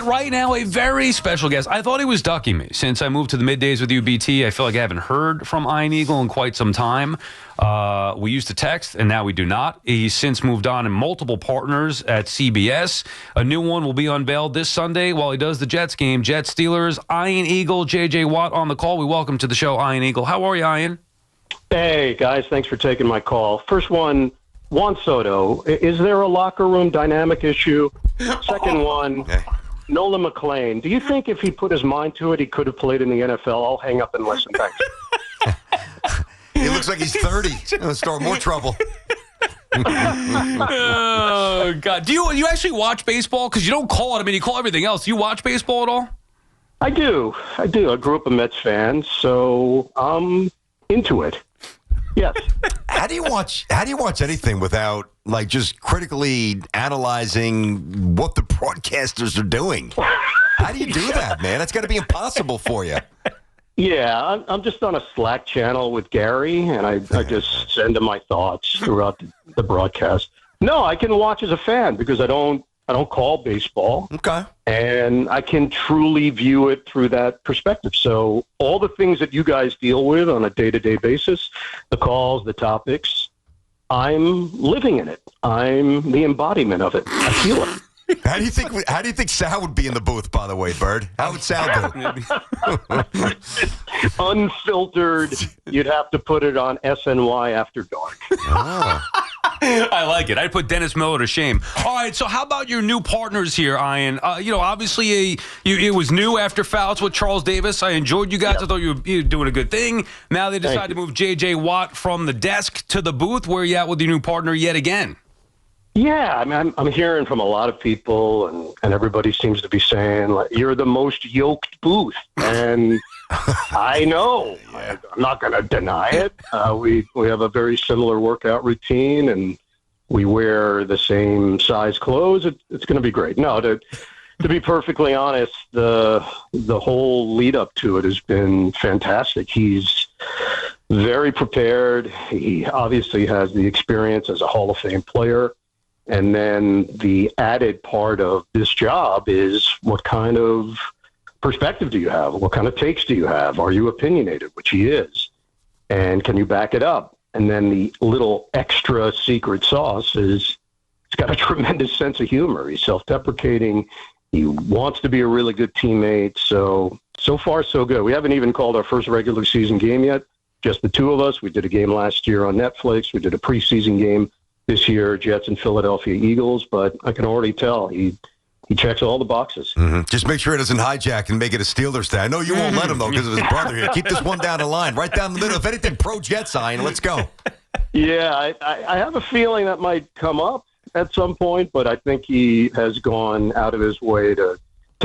right now a very special guest. I thought he was ducking me since I moved to the middays with you, BT. I feel like I haven't heard from Ian Eagle in quite some time. We used to text, and now we do not. He's since moved on in multiple partners at CBS. A new one will be unveiled this Sunday while he does the Jets game. Jets Steelers, Ian Eagle, J.J. Watt on the call. We welcome to the show, Ian Eagle. How are you, Ian? Hey, guys. Thanks for taking my call. First one, Juan Soto. Is there a locker room dynamic issue? Second one, Nolan McClain. Do you think if he put his mind to it, he could have played in the NFL? I'll hang up and listen. Thanks. He looks like he's 30. It'll start more trouble. Oh, God. Do you actually watch baseball? Because you don't call it. I mean, you call everything else. Do you watch baseball at all? I do. I grew up a Mets fan, so I'm into it. Yes. How do you watch anything without just critically analyzing what the broadcasters are doing? How do you do that, man? That's got to be impossible for you. Yeah, I'm just on a Slack channel with Gary, and I just send him my thoughts throughout the broadcast. No, I can watch as a fan because I don't call baseball. Okay. And I can truly view it through that perspective. So all the things that you guys deal with on a day-to-day basis, the calls, the topics, I'm living in it. I'm the embodiment of it. I feel it. How do you think Sal would be in the booth, by the way, Bird? How would Sal do? Unfiltered. You'd have to put it on SNY After Dark. Oh. I like it. I'd put Dennis Miller to shame. All right, so how about your new partners here, Ian? Obviously it was new after Fouts with Charles Davis. I enjoyed you guys. Yep. I thought you were doing a good thing. Now they decided to move J.J. Watt from the desk to the booth. Where are you at with your new partner yet again? Yeah, I mean, I'm hearing from a lot of people, and everybody seems to be saying, you're the most yoked booth. And I know. I'm not going to deny it. We have a very similar workout routine, and we wear the same size clothes. It's going to be great. No, to be perfectly honest, the whole lead up to it has been fantastic. He's very prepared. He obviously has the experience as a Hall of Fame player. And then the added part of this job is what kind of perspective do you have? What kind of takes do you have? Are you opinionated, which he is? And can you back it up? And then the little extra secret sauce is he's got a tremendous sense of humor. He's self-deprecating. He wants to be a really good teammate. So far, so good. We haven't even called our first regular season game yet, just the two of us. We did a game last year on Netflix. We did a preseason game this year, Jets and Philadelphia Eagles, but I can already tell he checks all the boxes. Mm-hmm. Just make sure it doesn't hijack and make it a Steelers day. I know you won't let him, though, because of his brother here. Keep this one down the line, right down the middle. If anything, pro-Jets, Ian, let's go. Yeah, I have a feeling that might come up at some point, but I think he has gone out of his way to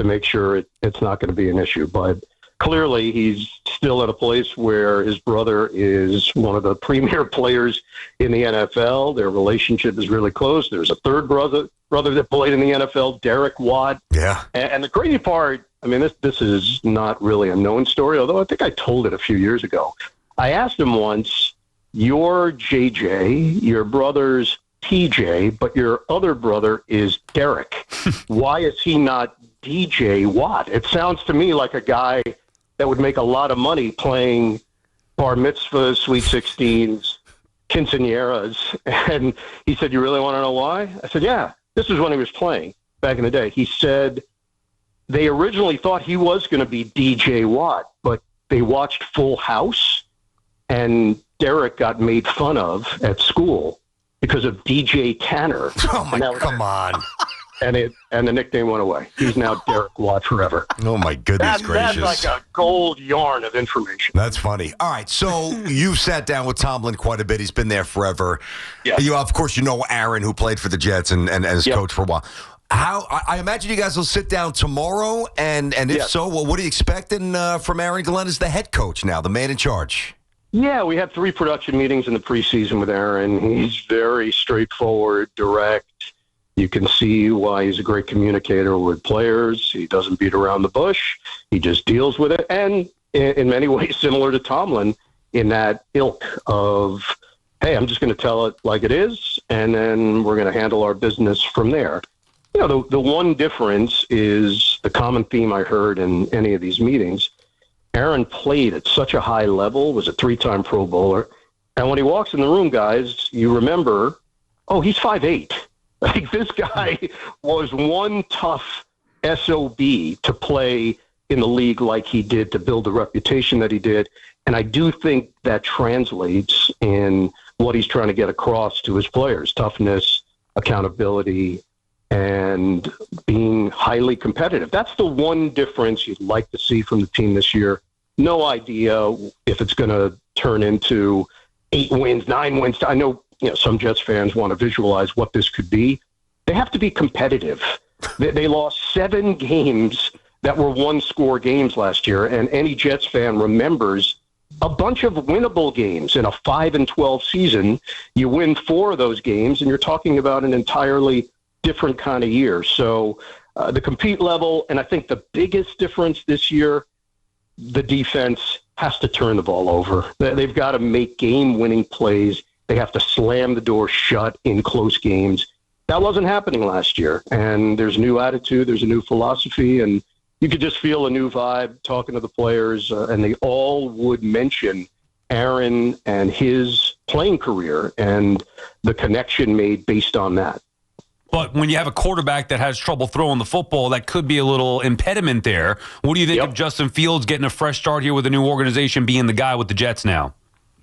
make sure it's not going to be an issue. But clearly, he's still at a place where his brother is one of the premier players in the NFL. Their relationship is really close. There's a third brother that played in the NFL, Derek Watt. Yeah. And the crazy part, I mean, this is not really a known story, although I think I told it a few years ago. I asked him once, you're JJ, your brother's TJ, but your other brother is Derek. Why is he not DJ Watt? It sounds to me like a guy that would make a lot of money playing bar mitzvahs, sweet 16s, quinceañeras. And he said, you really want to know why? I said, yeah, this is when he was playing back in the day. He said they originally thought he was going to be DJ Watt, but they watched Full House, and Derek got made fun of at school because of DJ Tanner. Oh, my God, come on. And the nickname went away. He's now Derek Watt forever. Oh, my goodness gracious. That's like a gold yarn of information. That's funny. All right, so you've sat down with Tomlin quite a bit. He's been there forever. Yeah. Of course, you know Aaron, who played for the Jets and as coach for a while. I imagine you guys will sit down tomorrow, and if so, well, what are you expecting from Aaron Glenn as the head coach now, the man in charge? Yeah, we had 3 production meetings in the preseason with Aaron. He's very straightforward, direct. You can see why he's a great communicator with players. He doesn't beat around the bush. He just deals with it. And in many ways, similar to Tomlin in that ilk of, hey, I'm just going to tell it like it is, and then we're going to handle our business from there. The one difference is the common theme I heard in any of these meetings. Aaron played at such a high level, was a 3-time Pro Bowler. And when he walks in the room, guys, you remember, he's 5'8". Like, this guy was one tough SOB to play in the league like he did, to build the reputation that he did. And I do think that translates in what he's trying to get across to his players: toughness, accountability, and being highly competitive. That's the one difference you'd like to see from the team this year. No idea if it's going to turn into 8 wins, 9 wins. I know, some Jets fans want to visualize what this could be. They have to be competitive. They lost 7 games that were one-score games last year, and any Jets fan remembers a bunch of winnable games in a 5-12 season. You win 4 of those games, and you're talking about an entirely different kind of year. So the compete level, and I think the biggest difference this year, the defense has to turn the ball over. They've got to make game-winning plays. They have to slam the door shut in close games. That wasn't happening last year, and there's a new attitude, there's a new philosophy, and you could just feel a new vibe talking to the players, and they all would mention Aaron and his playing career and the connection made based on that. But when you have a quarterback that has trouble throwing the football, that could be a little impediment there. What do you think of Justin Fields getting a fresh start here with a new organization, being the guy with the Jets now?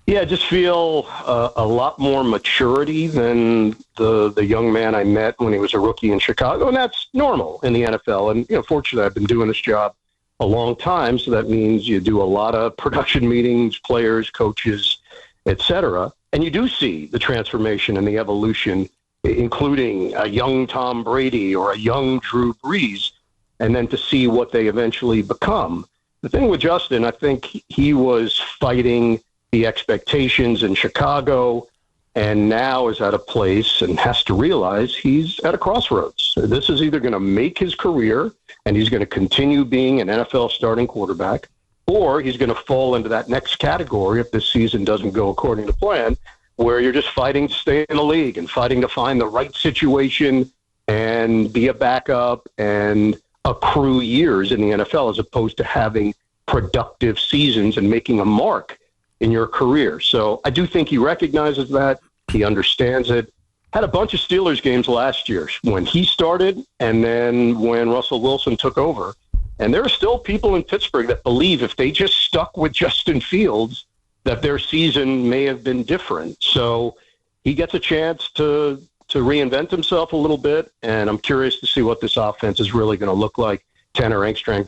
Yeah, I just feel a lot more maturity than the young man I met when he was a rookie in Chicago, and that's normal in the NFL. And, fortunately, I've been doing this job a long time, so that means you do a lot of production meetings, players, coaches, et cetera, and you do see the transformation and the evolution, including a young Tom Brady or a young Drew Brees, and then to see what they eventually become. The thing with Justin, I think he was fighting the expectations in Chicago, and now is at a place and has to realize he's at a crossroads. This is either going to make his career and he's going to continue being an NFL starting quarterback, or he's going to fall into that next category if this season doesn't go according to plan, where you're just fighting to stay in the league and fighting to find the right situation and be a backup and accrue years in the NFL, as opposed to having productive seasons and making a mark in your career. So I do think he recognizes that. He understands it. Had a bunch of Steelers games last year when he started and then when Russell Wilson took over. And there are still people in Pittsburgh that believe if they just stuck with Justin Fields, that their season may have been different. So he gets a chance to reinvent himself a little bit, and I'm curious to see what this offense is really going to look like. Tanner Engstrand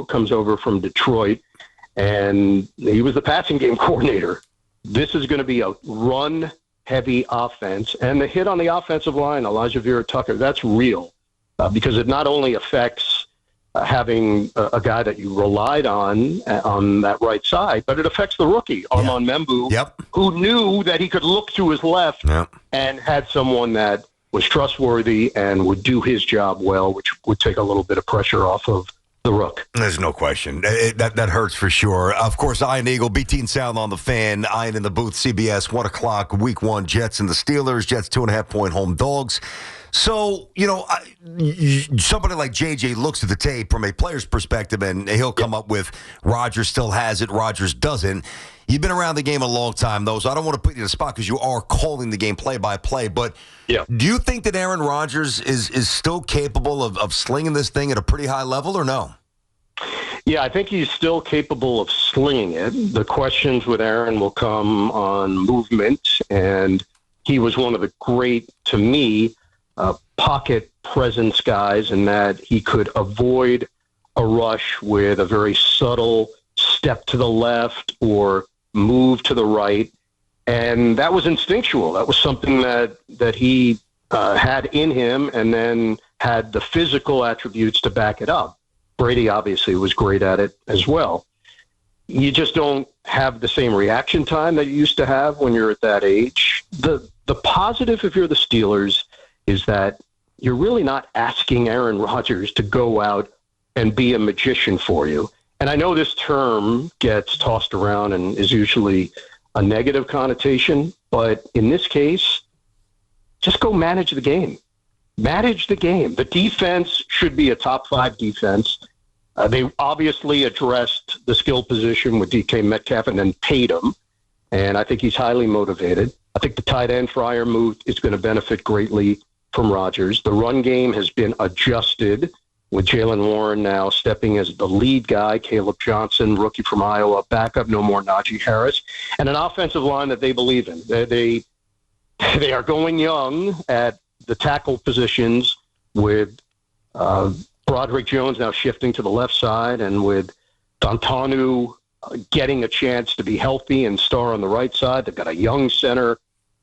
comes over from Detroit, and he was the passing game coordinator. This is going to be a run-heavy offense, and the hit on the offensive line, Elijah Vera-Tucker, that's real, because it not only affects having a guy that you relied on that right side, but it affects the rookie, Armand Membu, who knew that he could look to his left and had someone that was trustworthy and would do his job well, which would take a little bit of pressure off of the rook. There's no question. That hurts for sure. Of course, Ian Eagle, BT and Sal on the Fan. Ian in the booth, CBS, 1 o'clock, week 1, Jets and the Steelers. Jets 2.5-point home dogs. So, somebody like JJ looks at the tape from a player's perspective, and he'll come up with Rodgers still has it, Rodgers doesn't. You've been around the game a long time, though, so I don't want to put you in a spot because you are calling the game play-by-play. But do you think that Aaron Rodgers is still capable of slinging this thing at a pretty high level, or no? Yeah, I think he's still capable of slinging it. The questions with Aaron will come on movement, and he was one of the great, to me, pocket presence guys, in that he could avoid a rush with a very subtle step to the left or move to the right. And that was instinctual. That was something that he had in him, and then had the physical attributes to back it up. Brady obviously was great at it as well. You just don't have the same reaction time that you used to have when you're at that age. The positive, if you're the Steelers, is that you're really not asking Aaron Rodgers to go out and be a magician for you. And I know this term gets tossed around and is usually a negative connotation, but in this case, just go manage the game. manage the game. The defense should be a top 5 defense. They obviously addressed the skill position with DK Metcalf and then paid him, and I think he's highly motivated. I think the tight end Freiermuth is going to benefit greatly from Rodgers. The run game has been adjusted with Jalen Warren now stepping as the lead guy, Caleb Johnson, rookie from Iowa, backup, no more Najee Harris, and an offensive line that they believe in. They are going young at the tackle positions with Broderick Jones now shifting to the left side, and with Dantanu getting a chance to be healthy and star on the right side. They've got a young center.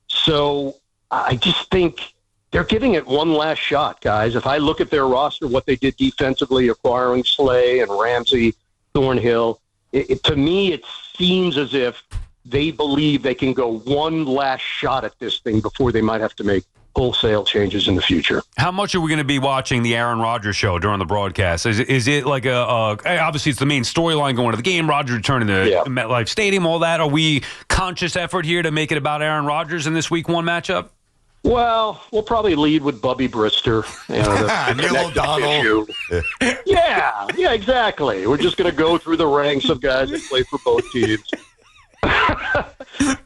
So I just think they're giving it one last shot, guys. If I look at their roster, what they did defensively, acquiring Slay and Ramsey, Thornhill, to me it seems as if they believe they can go one last shot at this thing before they might have to make wholesale changes in the future. How much are we going to be watching the Aaron Rodgers show during the broadcast? Is it like obviously it's the main storyline going to the game, Rodgers returning to MetLife Stadium, all that. Are we conscious effort here to make it about Aaron Rodgers in this Week 1 matchup? Well, we'll probably lead with Bubby Brister. Neil O'Donnell. Yeah, exactly. We're just going to go through the ranks of guys that play for both teams.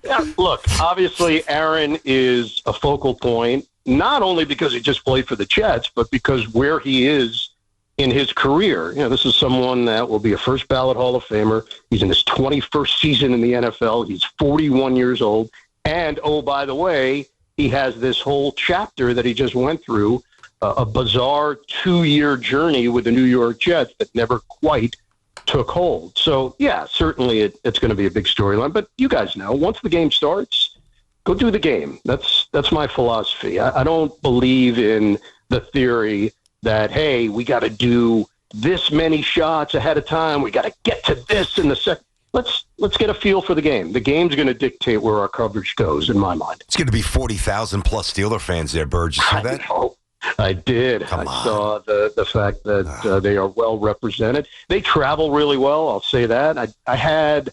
Yeah, look, obviously Aaron is a focal point, not only because he just played for the Jets, but because where he is in his career. This is someone that will be a first ballot Hall of Famer. He's in his 21st season in the NFL. He's 41 years old. And, oh, by the way, he has this whole chapter that he just went through, a bizarre 2-year journey with the New York Jets that never quite took hold. So, yeah, certainly it's going to be a big storyline. But you guys know, once the game starts, go do the game. That's my philosophy. I don't believe in the theory that, hey, we got to do this many shots ahead of time. We got to get to this in the second. Let's get a feel for the game. The game's going to dictate where our coverage goes, in my mind. It's going to be 40,000 plus Steeler fans there, Bird. You see that? I did. I saw the fact that they are well represented. They travel really well, I'll say that. I had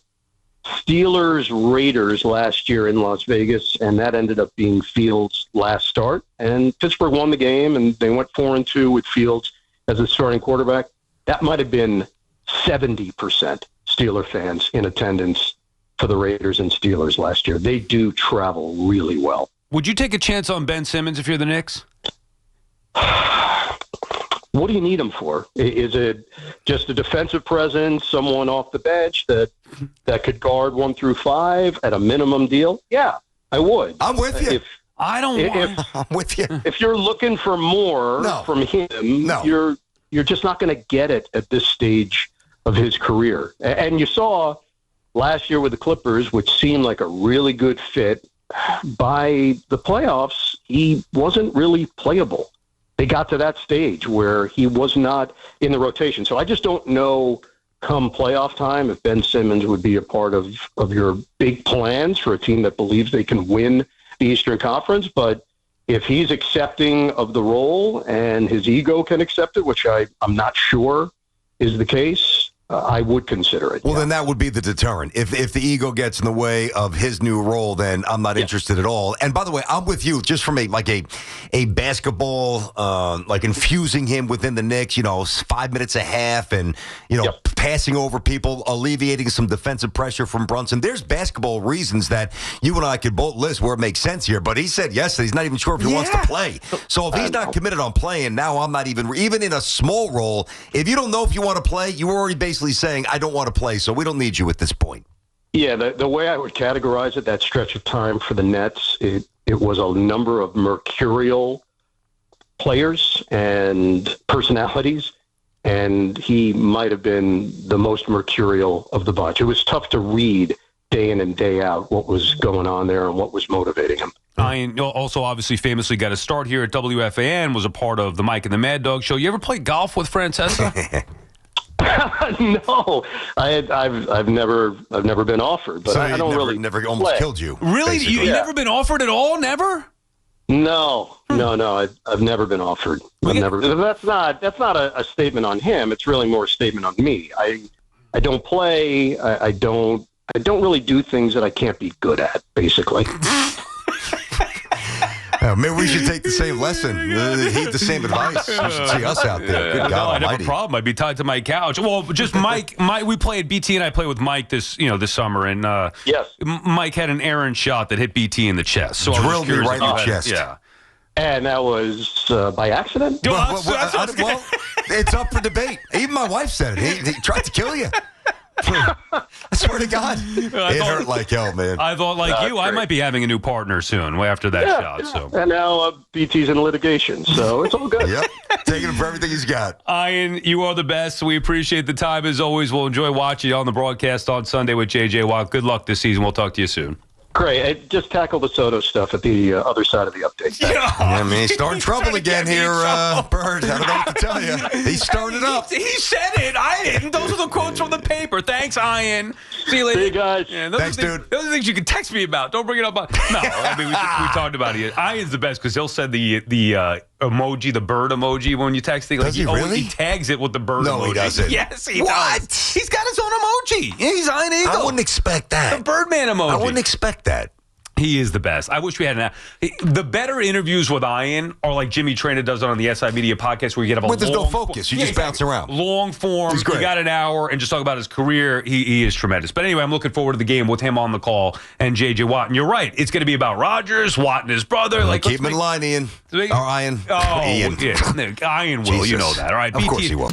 Steelers-Raiders last year in Las Vegas, and that ended up being Fields' last start. And Pittsburgh won the game, and they went 4-2 with Fields as the starting quarterback. That might have been 70% Steeler fans in attendance for the Raiders and Steelers last year. They do travel really well. Would you take a chance on Ben Simmons if you're the Knicks? What do you need him for? Is it just a defensive presence, someone off the bench that could guard 1 through 5 at a minimum deal? Yeah, I would. I'm with you. I'm with you. If you're looking for more from him, you're just not going to get it at this stage of his career. And you saw last year with the Clippers, which seemed like a really good fit, by the playoffs, he wasn't really playable. They got to that stage where he was not in the rotation. So I just don't know come playoff time if Ben Simmons would be a part of your big plans for a team that believes they can win the Eastern Conference. But if he's accepting of the role and his ego can accept it, which I'm not sure is the case, I would consider it. Well, then that would be the deterrent. If the ego gets in the way of his new role, then I'm not interested at all. And by the way, I'm with you just from a basketball, like infusing him within the Knicks, 5 minutes a half and, passing over people, alleviating some defensive pressure from Brunson. There's basketball reasons that you and I could both list where it makes sense here. But he said yesterday he's not even sure if he wants to play. So if he's not committed on playing, now I'm not even in a small role. If you don't know if you want to play, you already basically saying, I don't want to play, so we don't need you at this point. Yeah, the way I would categorize it, that stretch of time for the Nets, it was a number of mercurial players and personalities, and he might have been the most mercurial of the bunch. It was tough to read day in and day out what was going on there and what was motivating him. Ian also obviously famously got a start here at WFAN, was a part of the Mike and the Mad Dog show. You ever play golf with Francesa? No, I've never been offered, but so I don't really never almost killed you. Really, you've never been offered at all? Never? No. I've never been offered. That's not a statement on him. It's really more a statement on me. I don't play. I don't really do things that I can't be good at. Basically. Maybe we should take the same lesson. Heed the same advice. You should see us out there. Good God I'd have almighty. a problem. I'd be tied to my couch. Well, just Mike. We played BT and I played with Mike this summer, and Yes. Mike had an errant shot that hit BT in the chest. So Drilled me right in the chest. Yeah. And that was by accident? Well, it's up for debate. Even my wife said it. He tried to kill you. I swear to God. It hurt like hell, man. I thought, like you, I might be having a new partner soon after that shot. So. And now BT's in litigation, so it's all good. Yep. Taking him for everything he's got. Ian, you are the best. We appreciate the time as always. We'll enjoy watching you on the broadcast on Sunday with JJ Watt. Good luck this season. We'll talk to you soon. Great. Just tackle the Soto stuff at the other side of the update. Yeah, I mean, he's starting trouble again here, Bird. I don't know what to tell you. He's starting it up. He said it. I didn't. Those are the quotes from the paper. Thanks, Ian. See you later. See you guys. Yeah, Thanks, dude. Those are things you can text me about. Don't bring it up on. No, I mean, we talked about it. Ian's the best because he'll send the emoji, the bird emoji when you text it. Like, Does he really? He tags it with the bird emoji. No, he doesn't. Yes, he What? does. He's got his own emoji. Yeah, he's Ian Eagle. I wouldn't expect that. The Birdman emoji. I wouldn't expect that. He is the best. I wish we had the better interviews with Ian are like Jimmy Trainer does it on the SI Media podcast where you get a But there's no focus. You just bounce around. Long form. He's great. You got an hour and just talk about his career. He is tremendous. But anyway, I'm looking forward to the game with him on the call and JJ Watt. And you're right. It's going to be about Rodgers, Watt, and his brother. Keep him in line, Ian. Or Ian. Oh, Ian. Yeah. Ian will. Jesus. You know that. All right. Of course he will.